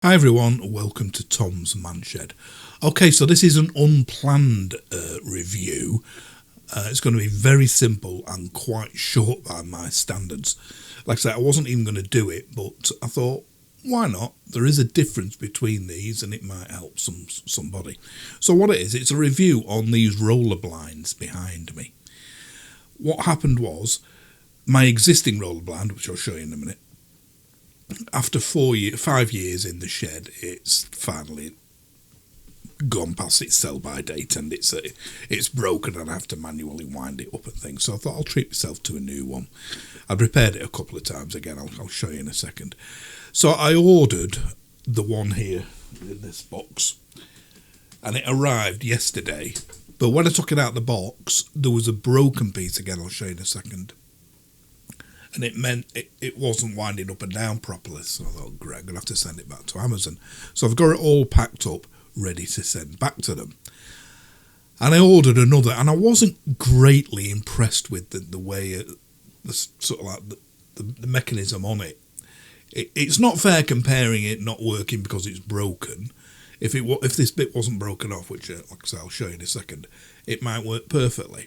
Hi everyone, welcome to Tom's Manshed. Okay, so this is an unplanned review. It's going to be very simple and quite short by my standards. Like I said, I wasn't even going to do it, but I thought, why not? There is a difference between these and it might help somebody. So what it is, it's a review on these roller blinds behind me. What happened was, my existing roller blind, which I'll show you in a minute, after 5 years in the shed, it's finally gone past its sell-by date and it's broken and I have to manually wind it up and things. So I thought I'll treat myself to a new one. I've repaired it a couple of times again. I'll show you in a second. So I ordered the one here in this box and it arrived yesterday. But when I took it out of the box, there was a broken piece again. I'll show you in a second. And it meant it wasn't winding up and down properly. So I thought, great, I'm going to have to send it back to Amazon. So I've got it all packed up, ready to send back to them. And I ordered another, and I wasn't greatly impressed with the way, the sort of like the mechanism on it. It's not fair comparing it not working because it's broken. If this bit wasn't broken off, which like I say, I'll show you in a second, it might work perfectly.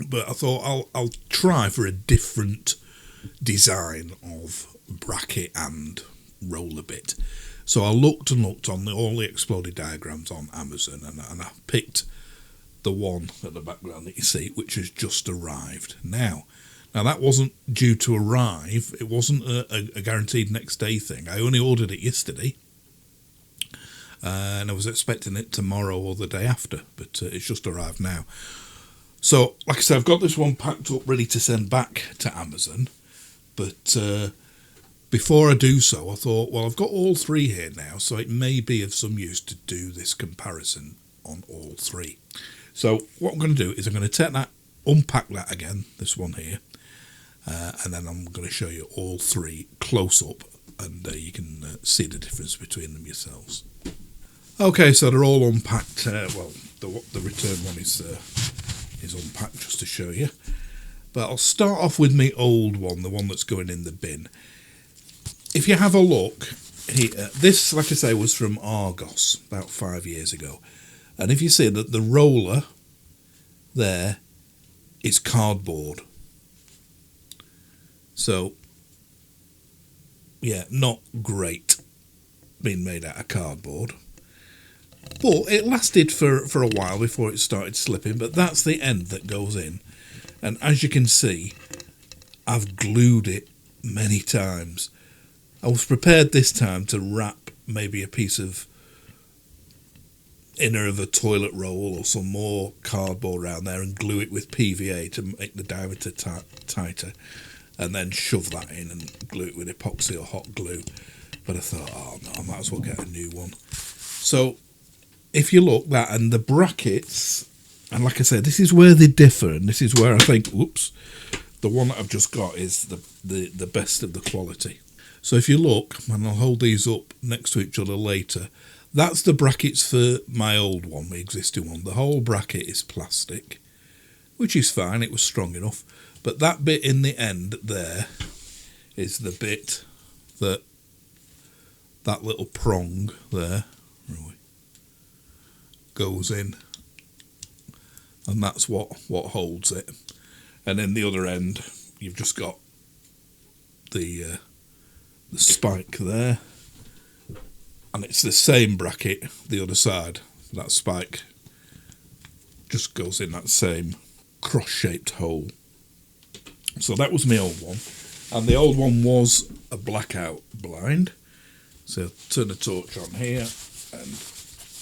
But I thought I'll try for a different design of bracket and roller bit. So I looked and looked on all the exploded diagrams on Amazon and I picked the one at the background that you see, which has just arrived now. Now that wasn't due to arrive. It wasn't a guaranteed next day thing. I only ordered it yesterday. And I was expecting it tomorrow or the day after, but it's just arrived now. So, like I said, I've got this one packed up ready to send back to Amazon. But before I do so, I thought, well, I've got all three here now, so it may be of some use to do this comparison on all three. So what I'm going to do is I'm going to take that, unpack that again, this one here, and then I'm going to show you all three close up, and you can see the difference between them yourselves. Okay, so they're all unpacked. Well, the return one is unpacked just to show you. But I'll start off with my old one, the one that's going in the bin. If you have a look here, this, like I say, was from Argos about 5 years ago. And if you see that the roller there is cardboard. So, yeah, not great being made out of cardboard. But it lasted for a while before it started slipping, but that's the end that goes in. And as you can see, I've glued it many times. I was prepared this time to wrap maybe a piece of inner of a toilet roll or some more cardboard around there and glue it with PVA to make the diameter tighter, and then shove that in and glue it with epoxy or hot glue. But I thought, oh no, I might as well get a new one. So if you look, that and the brackets, and like I said, this is where they differ, and this is where I think, whoops, the one that I've just got is the best of the quality. So if you look, and I'll hold these up next to each other later, that's the brackets for my old one, my existing one. The whole bracket is plastic, which is fine, it was strong enough. But that bit in the end there is the bit that little prong there goes in, and that's what holds it. And then the other end, you've just got the spike there, and it's the same bracket the other side. That spike just goes in that same cross-shaped hole. So that was my old one, and the old one was a blackout blind. So I'll turn the torch on here, and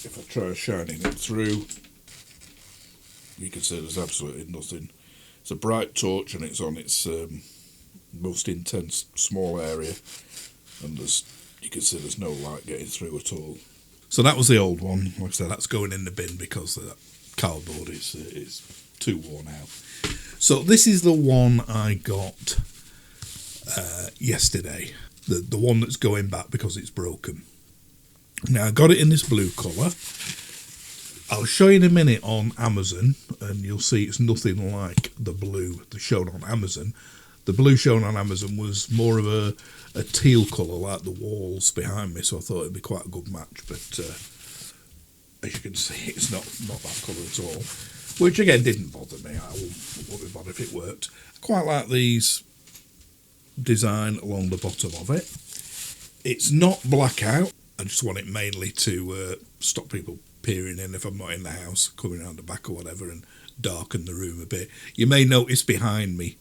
if I try shining it through, you can see there's absolutely nothing. It's a bright torch and it's on its most intense small area, and you can see there's no light getting through at all. So that was the old one. Like I said, that's going in the bin because that cardboard is too worn out. So this is the one I got yesterday, the one that's going back because it's broken. Now, I got it in this blue colour. I'll show you in a minute on Amazon, and you'll see it's nothing like the blue that's shown on Amazon. The blue shown on Amazon was more of a teal colour like the walls behind me, so I thought it'd be quite a good match, but as you can see, it's not that colour at all, which again didn't bother me. I wouldn't be bothered if it worked. I quite like these design along the bottom of it. It's not blackout. I just want it mainly to stop people peering in if I'm not in the house, coming around the back or whatever, and darken the room a bit. You may notice behind me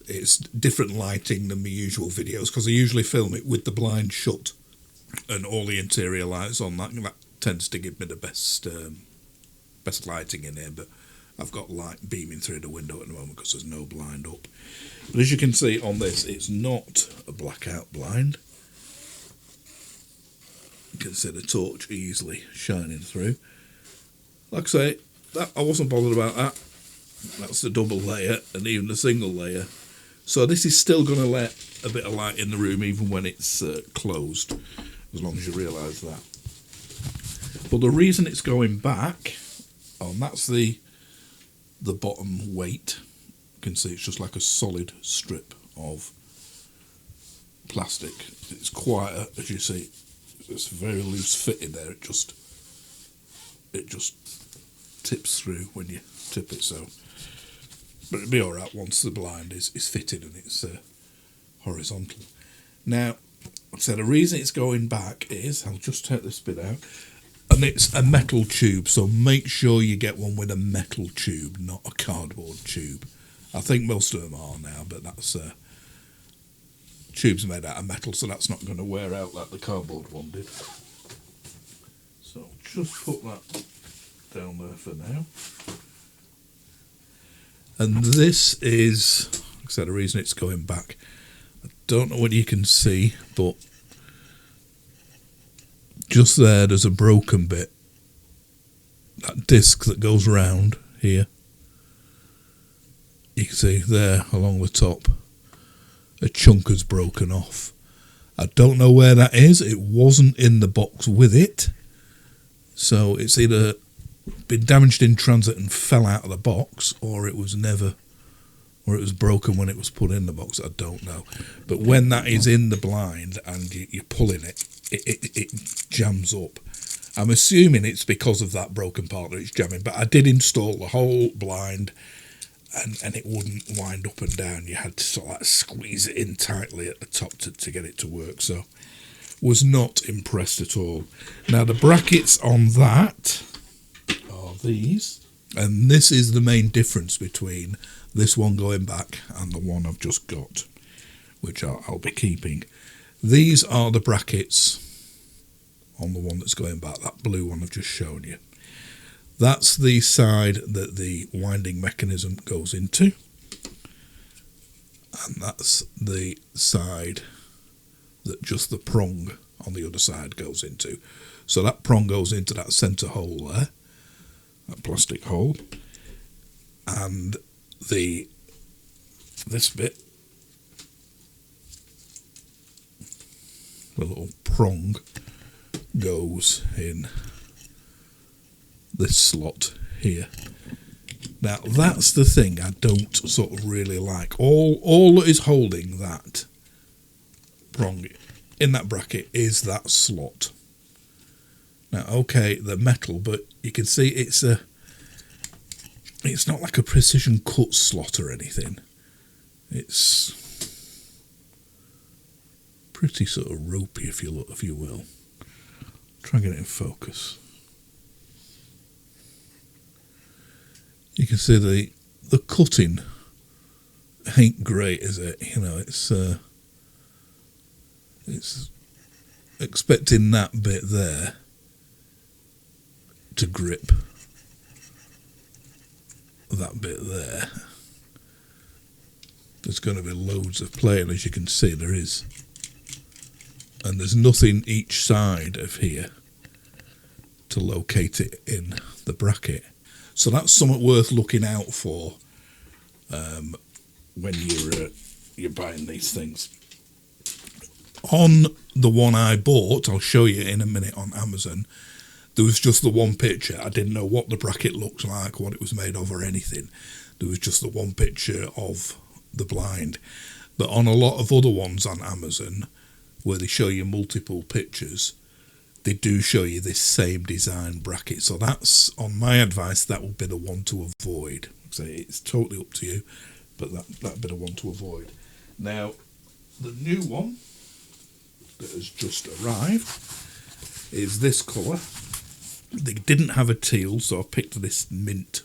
it's different lighting than my usual videos, because I usually film it with the blind shut and all the interior lights on. That tends to give me the best lighting in here, but I've got light beaming through the window at the moment because there's no blind up. But as you can see on this, it's not a blackout blind. You can see the torch easily shining through. Like I say, I wasn't bothered about that. That's the double layer and even the single layer. So this is still going to let a bit of light in the room even when it's closed, as long as you realise that. But the reason it's going back, and that's the bottom weight. You can see it's just like a solid strip of plastic. It's quite, as you see, it's very loose fitting there. It just tips through when you tip it, so. But it'll be alright once the blind is fitted and it's horizontal. Now, so the reason it's going back is, I'll just take this bit out, and it's a metal tube, so make sure you get one with a metal tube, not a cardboard tube. I think most of them are now, but that's tubes made out of metal, so that's not going to wear out like the cardboard one did. So just put that down there for now. And this is, like I said, the reason it's going back. I don't know what you can see, but just there's a broken bit. That disc that goes round here. You can see there along the top, a chunk has broken off. I don't know where that is. It wasn't in the box with it. So it's either been damaged in transit and fell out of the box, or it was broken when it was put in the box. I don't know. But when that is in the blind and you're pulling it jams up. I'm assuming it's because of that broken part that it's jamming, but I did install the whole blind and it wouldn't wind up and down. You had to sort of like squeeze it in tightly at the top to get it to work. So was not impressed at all. Now the brackets on that are these, and this is the main difference between this one going back and the one I've just got, which I'll be keeping. These are the brackets on the one that's going back, that blue one I've just shown you. That's the side that the winding mechanism goes into, and that's the side that just the prong on the other side goes into. So that prong goes into that centre hole there, that plastic hole, and this bit, the little prong, goes in this slot here. Now that's the thing I don't sort of really like. All that is holding that prong in that bracket is that slot. Now okay, they're metal, but you can see it's not like a precision cut slot or anything. It's pretty sort of ropey, if you will. Try and get it in focus. You can see the cutting ain't great, is it? You know, it's expecting that bit there to grip that bit there. There's going to be loads of play, and as you can see there is. And there's nothing each side of here to locate it in the bracket. So that's something worth looking out for when you're buying these things. On the one I bought, I'll show you in a minute on Amazon, there was just the one picture. I didn't know what the bracket looked like, what it was made of or anything. There was just the one picture of the blind. But on a lot of other ones on Amazon, where they show you multiple pictures, they do show you this same design bracket. So that's, on my advice, that would be the one to avoid. So it's totally up to you, but that bit of one to avoid. Now, the new one that has just arrived is this colour. They didn't have a teal, so I picked this mint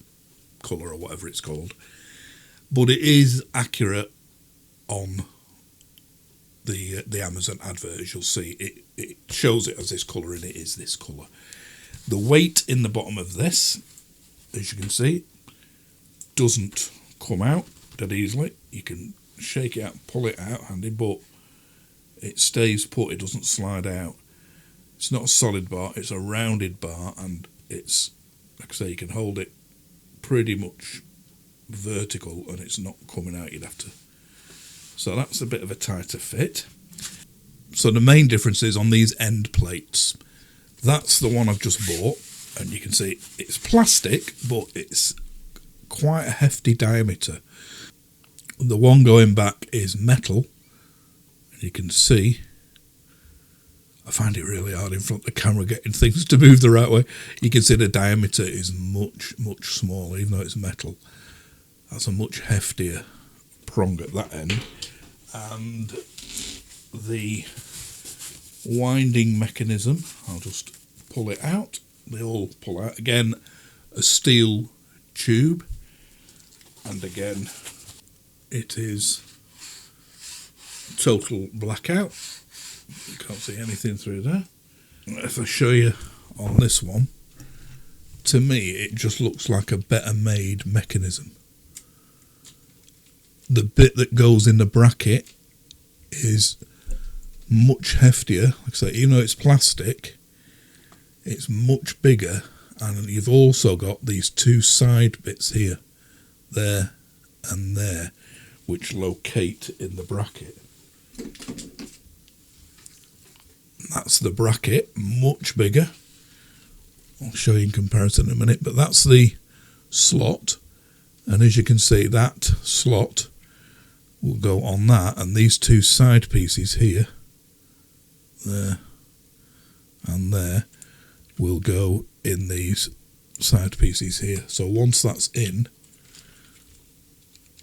colour or whatever it's called. But it is accurate on the Amazon advert, as you'll see. It shows it as this colour, and it is this colour. The weight in the bottom of this, as you can see, doesn't come out that easily. You can shake it out, pull it out handy, but it stays put, it doesn't slide out. It's not a solid bar, it's a rounded bar, and it's, like I say, you can hold it pretty much vertical and it's not coming out. You'd have to, so that's a bit of a tighter fit. So the main difference is on these end plates. That's the one I've just bought, and you can see it's plastic, but it's quite a hefty diameter. The one going back is metal, and you can see, I find it really hard in front of the camera getting things to move the right way. You can see the diameter is much, much smaller, even though it's metal. That's a much heftier prong at that end. And the winding mechanism, I'll just pull it out. They all pull out. Again, a steel tube. And again, it is total blackout. You can't see anything through there. If I show you on this one, to me it just looks like a better made mechanism. The bit that goes in the bracket is much heftier. Like I say, even though it's plastic, it's much bigger, and you've also got these two side bits here, there and there, which locate in the bracket. That's the bracket, much bigger. I'll show you in comparison in a minute, but that's the slot, and as you can see, that slot will go on that, and these two side pieces here, there and there, will go in these side pieces here. So once that's in,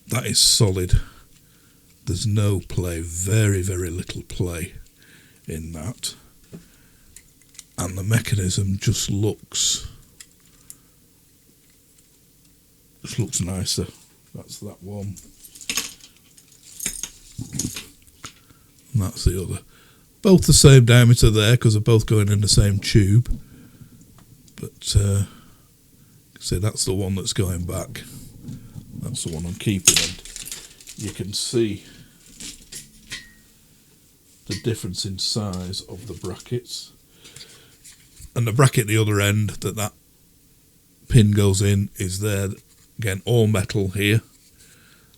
that is solid. There's no play, very, very little play in that. And the mechanism just looks nicer. That's that one. And that's the other. Both the same diameter there, because they're both going in the same tube. But see, that's the one that's going back. That's the one I'm keeping. And you can see the difference in size of the brackets. And the bracket at the other end that pin goes in is there. Again, all metal here.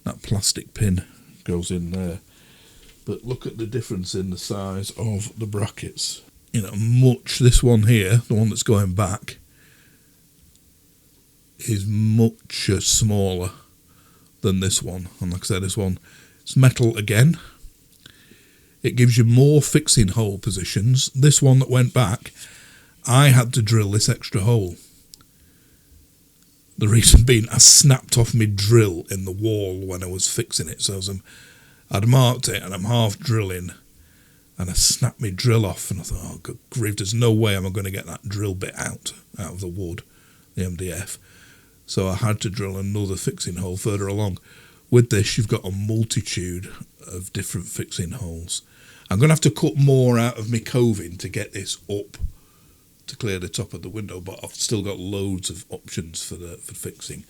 That plastic pin goes in there. But look at the difference in the size of the brackets. You know, this one here, the one that's going back, is much smaller than this one. And like I said, this one, it's metal again. It gives you more fixing hole positions. This one that went back, I had to drill this extra hole. The reason being, I snapped off my drill in the wall when I was fixing it. So I'd marked it and I'm half drilling, and I snapped my drill off, and I thought, oh good grief, there's no way I'm going to get that drill bit out of the wood, the MDF. So I had to drill another fixing hole further along. With this, you've got a multitude of different fixing holes. I'm going to have to cut more out of my coving to get this up to clear the top of the window, but I've still got loads of options for fixing,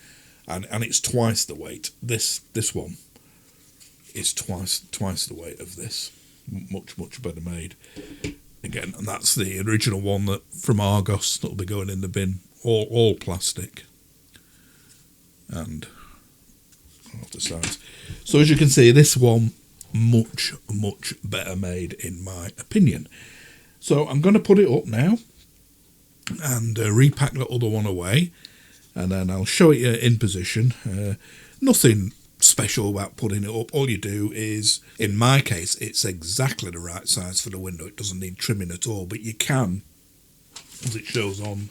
and it's twice the weight. This one is twice the weight of this. Much better made. Again, and that's the original one that from Argos that'll be going in the bin. All plastic, and off the sides. So as you can see, this one much better made in my opinion. So I'm going to put it up now and repack the other one away, and then I'll show it you in position. Nothing special about putting it up. All you do is, in my case, it's exactly the right size for the window. It doesn't need trimming at all, but you can, as it shows on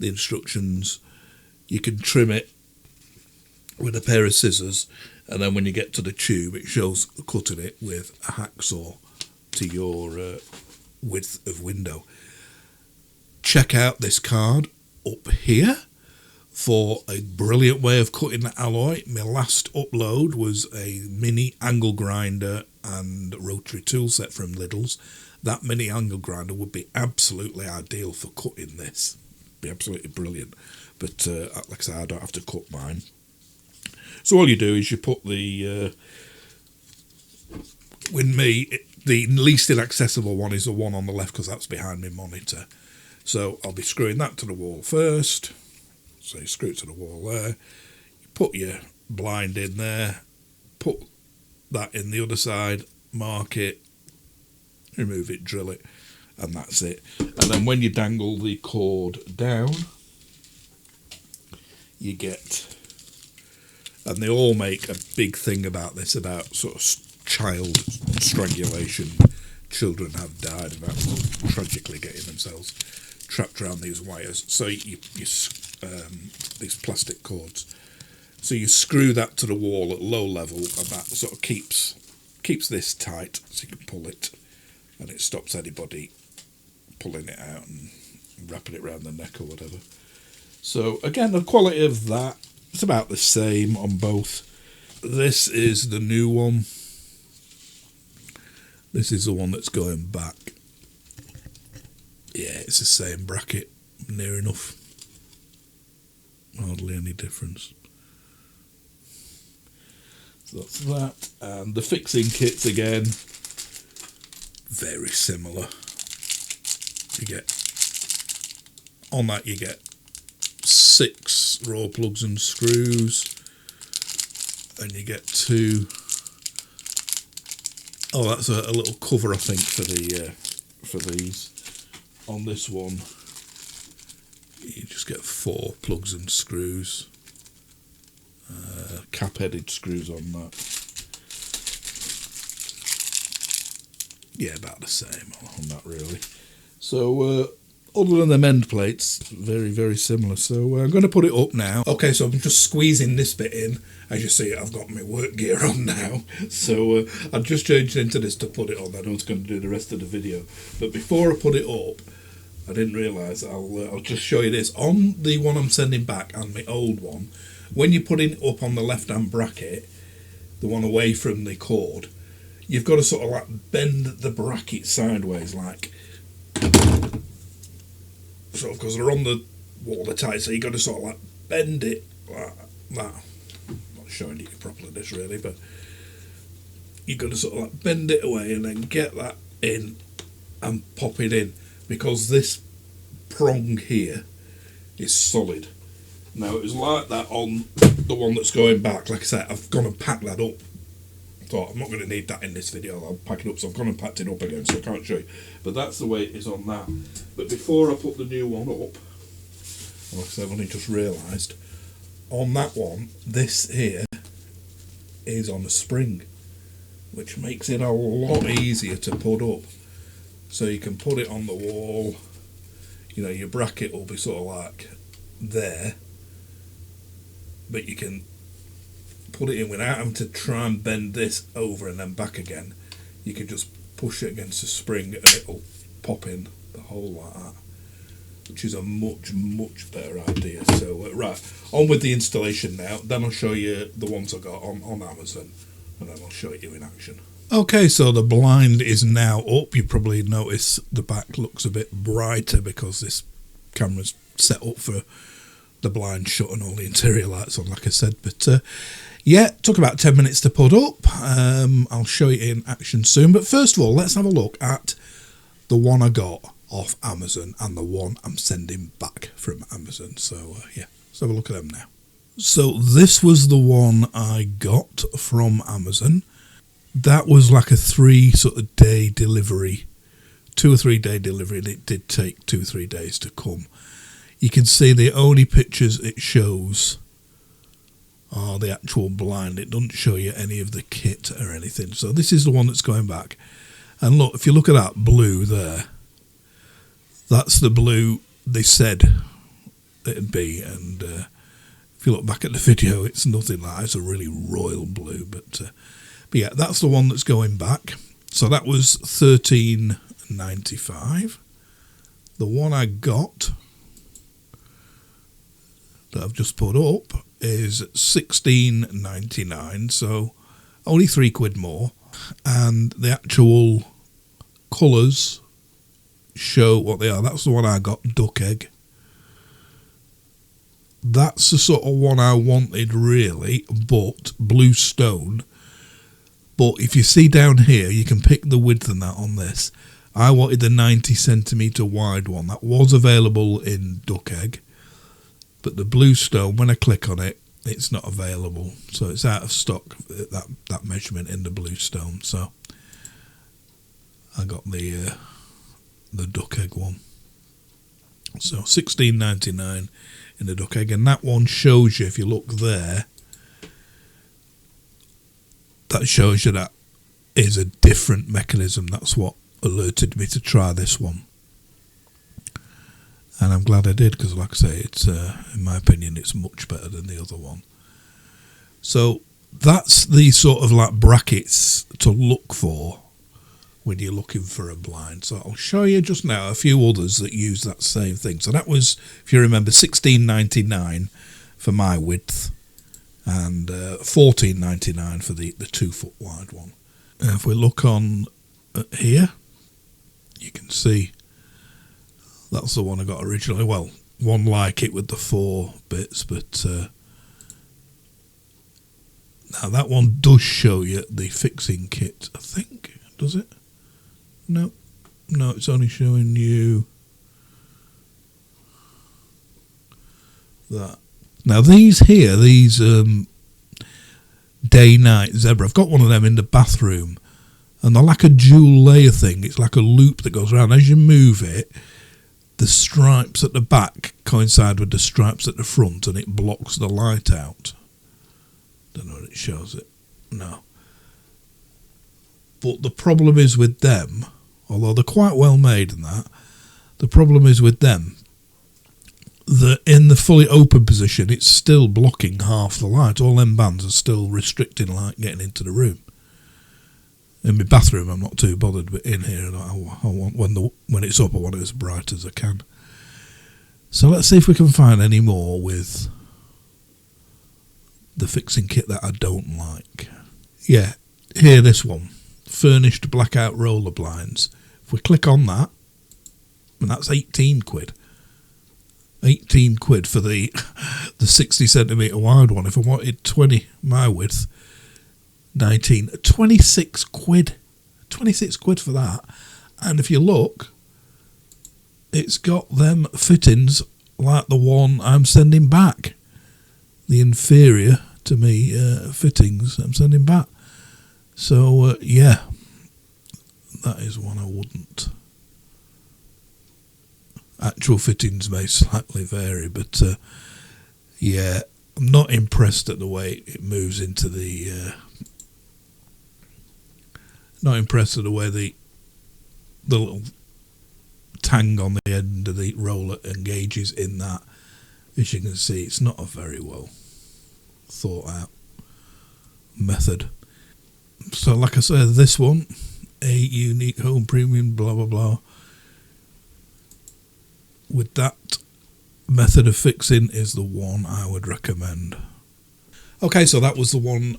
the instructions, you can trim it with a pair of scissors, and then when you get to the tube, it shows cutting it with a hacksaw to your width of window. Check out this card up here for a brilliant way of cutting the alloy. My last upload was a mini angle grinder and rotary tool set from Lidl's. That mini angle grinder would be absolutely ideal for cutting this. Be absolutely brilliant. But like I said, I don't have to cut mine. So all you do is you put the, with me, the least inaccessible one is the one on the left because that's behind my monitor. So I'll be screwing that to the wall first. So you screw it to the wall there. You put your blind in there. Put that in the other side. Mark it. Remove it, drill it. And that's it. And then when you dangle the cord down, you get... And they all make a big thing about this, about sort of child strangulation. Children have died about tragically getting themselves trapped around these wires. So you these plastic cords. So you screw that to the wall at low level, and that sort of keeps this tight, so you can pull it, and it stops anybody pulling it out and wrapping it around the neck or whatever. So again, the quality of that, it's about the same on both. This is the new one. This is the one that's going back. Yeah, it's the same bracket, near enough. Hardly any difference. So that's that. And the fixing kits again, very similar. You get, on that you get 6 raw plugs and screws, and you get 2. Oh, that's a little cover, I think, for these. On this one, you just get 4 plugs and screws, cap-headed screws on that. Yeah, about the same on that, really. So, other than them end plates, very, very similar. So I'm going to put it up now. Okay, so I'm just squeezing this bit in. As you see, I've got my work gear on now. So I've just changed into this to put it on. I know it's going to do the rest of the video. But before I put it up, I didn't realise, I'll just show you this. On the one I'm sending back and my old one, when you're putting it up on the left-hand bracket, the one away from the cord, you've got to sort of like bend the bracket sideways, like... sort of, because they're on the wall, they're tight, so you've got to sort of like bend it like that. I'm not showing you properly this really, but you've got to sort of like bend it away and then get that in and pop it in, because this prong here is solid. Now it was like that on the one that's going back. Like I said, I've gone and packed that up. Thought I'm not going to need that in this video, I'll pack it up, so I've gone and packed it up again, so I can't show you. But that's the way it is on that. But before I put the new one up, like I said, I've only just realised, on that one, this here is on a spring, which makes it a lot easier to put up. So you can put it on the wall, you know, your bracket will be sort of like there, but you can put it in without having to try and bend this over and then back again. You can just push it against the spring and it'll pop in the hole like that, which is a much, much better idea. So right, on with the installation now. Then I'll show you the ones I got on Amazon, and then I'll show it you in action. Okay, so the blind is now up. You probably notice the back looks a bit brighter because this camera's set up for the blind shut and all the interior lights on, like I said. But yeah, took about 10 minutes to put up. I'll show you in action soon. But first of all, let's have a look at the one I got off Amazon and the one I'm sending back from Amazon. So yeah, let's have a look at them now. So this was the one I got from Amazon. That was like a 3 sort of day delivery, 2 or 3 day delivery, and it did take 2 or 3 days to come. You can see the only pictures it shows are the actual blind. It doesn't show you any of the kit or anything. So this is the one that's going back. And look, if you look at that blue there, that's the blue they said it'd be. And if you look back at the video, it's nothing like that. It's a really royal blue. But yeah, that's the one that's going back. So that was $13.95. The one I got that I've just put up is $16.99, so only £3 more. And the actual colours show what they are. That's the one I got, duck egg. That's the sort of one I wanted really, but blue stone. But if you see down here, you can pick the width and that on this. I wanted the 90cm wide one. That was available in duck egg. But the blue stone, when I click on it, it's not available. So it's out of stock, that measurement in the blue stone. So I got the duck egg one. So $16.99 in the duck egg. And that one shows you, if you look there, that shows you that is a different mechanism. That's what alerted me to try this one. And I'm glad I did, because like I say, it's in my opinion, it's much better than the other one. So that's the sort of like brackets to look for when you're looking for a blind. So I'll show you just now a few others that use that same thing. So that was, if you remember, $16.99 for my width and $14.99 for the 2 foot wide one. And if we look on here, you can see that's the one I got originally. Well, one like it with the 4 bits, but now that one does show you the fixing kit, I think. Does it? No, it's only showing you that. Now these here, these day-night zebra, I've got one of them in the bathroom, and they're like a dual layer thing. It's like a loop that goes around. As you move it, the stripes at the back coincide with the stripes at the front, and it blocks the light out. Don't know if it shows it. No. But the problem is with them, although they're quite well made and that, the problem is with them that in the fully open position, it's still blocking half the light. All them bands are still restricting light getting into the room. In my bathroom, I'm not too bothered, but in here, I want when it's up, I want it as bright as I can. So let's see if we can find any more with the fixing kit that I don't like. Yeah, here, this one, furnished blackout roller blinds. If we click on that, and that's £18. £18 for the 60cm wide one. If I wanted 20 my width, 19, £26. £26 for that. And if you look, it's got them fittings like the one I'm sending back. The inferior to me fittings I'm sending back. So yeah, that is one I wouldn't. Actual fittings may slightly vary, but yeah, I'm not impressed at the way it moves into the not impressed at the way the little tang on the end of the roller engages in that. As you can see, it's not a very well thought out method. So like I said, this one, a unique home premium blah blah blah, with that method of fixing, is the one I would recommend. Okay, so that was the one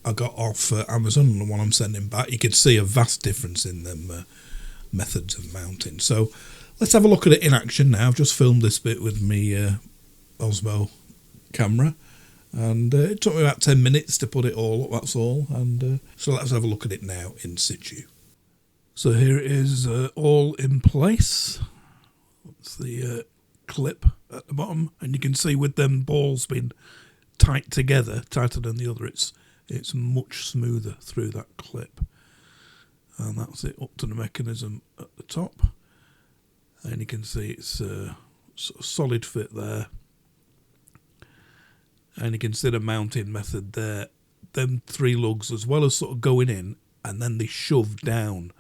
I got off Amazon, and the one I'm sending back. You can see a vast difference in them methods of mounting. So let's have a look at it in action now. I've just filmed this bit with me Osmo camera, and it took me about 10 minutes to put it all up, that's all. And so let's have a look at it now in situ. So here it is, all in place. That's the clip at the bottom, and you can see with them balls being tight together, tighter than the other, it's much smoother through that clip. And that's it up to the mechanism at the top, and you can see it's a sort of solid fit there, And you can see the mounting method there. Them 3 lugs, as well as sort of going in, and then they shove down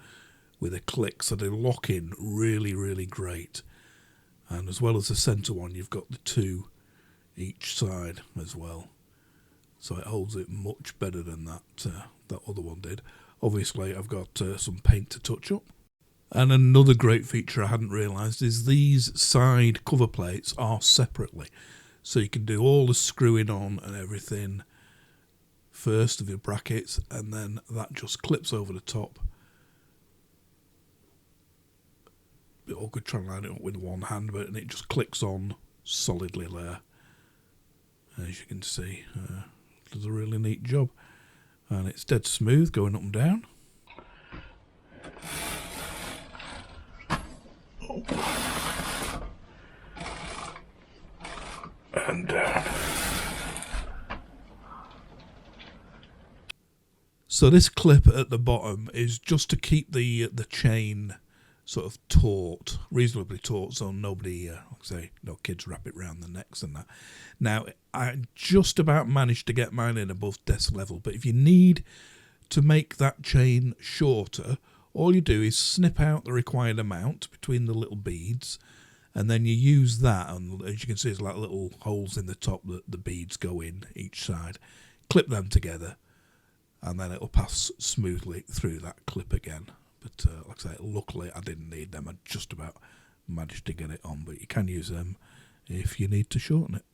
with a click, so they lock in really, really great. And as well as the centre one, you've got the 2 each side as well, so it holds it much better than that other one did. Obviously I've got some paint to touch up. And another great feature I hadn't realised is these side cover plates are separately, so you can do all the screwing on and everything first of your brackets, and then that just clips over the top. A bit awkward trying to line it up with one hand, but it just clicks on solidly there. As you can see, it does a really neat job, and it's dead smooth going up and down. And down. So this clip at the bottom is just to keep the chain sort of taut, reasonably taut, so nobody, like I say, no kids wrap it round the necks and that. Now, I just about managed to get mine in above desk level, but if you need to make that chain shorter, all you do is snip out the required amount between the little beads, and then you use that, and as you can see, there's like little holes in the top that the beads go in each side. Clip them together, and then it'll pass smoothly through that clip again. But like I say, luckily I didn't need them. I just about managed to get it on, but you can use them if you need to shorten it.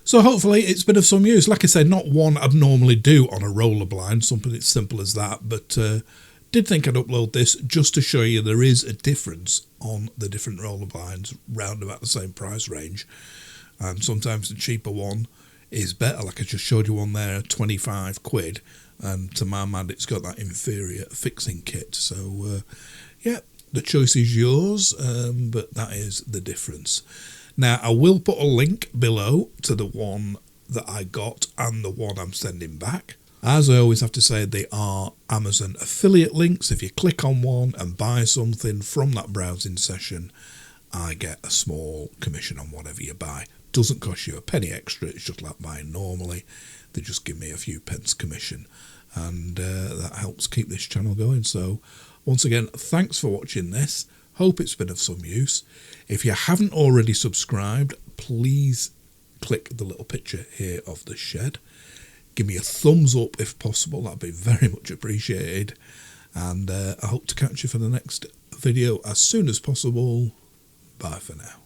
So hopefully it's been of some use. Like I say, not one I'd normally do on a roller blind, something as simple as that, but did think I'd upload this just to show you there is a difference on the different roller blinds round about the same price range, and sometimes the cheaper one is better. Like I just showed you one there, 25 quid, and to my mind it's got that inferior fixing kit. So yeah, the choice is yours, but that is the difference. Now I will put a link below to the one that I got and the one I'm sending back. As I always have to say, they are Amazon affiliate links. If you click on one and buy something from that browsing session, I get a small commission on whatever you buy. Doesn't cost you a penny extra, it's just like buying normally. They just give me a few pence commission, and that helps keep this channel going. So once again, thanks for watching this. Hope it's been of some use. If you haven't already subscribed, please click the little picture here of the shed. Give me a thumbs up if possible, that'd be very much appreciated. And I hope to catch you for the next video as soon as possible. Bye for now.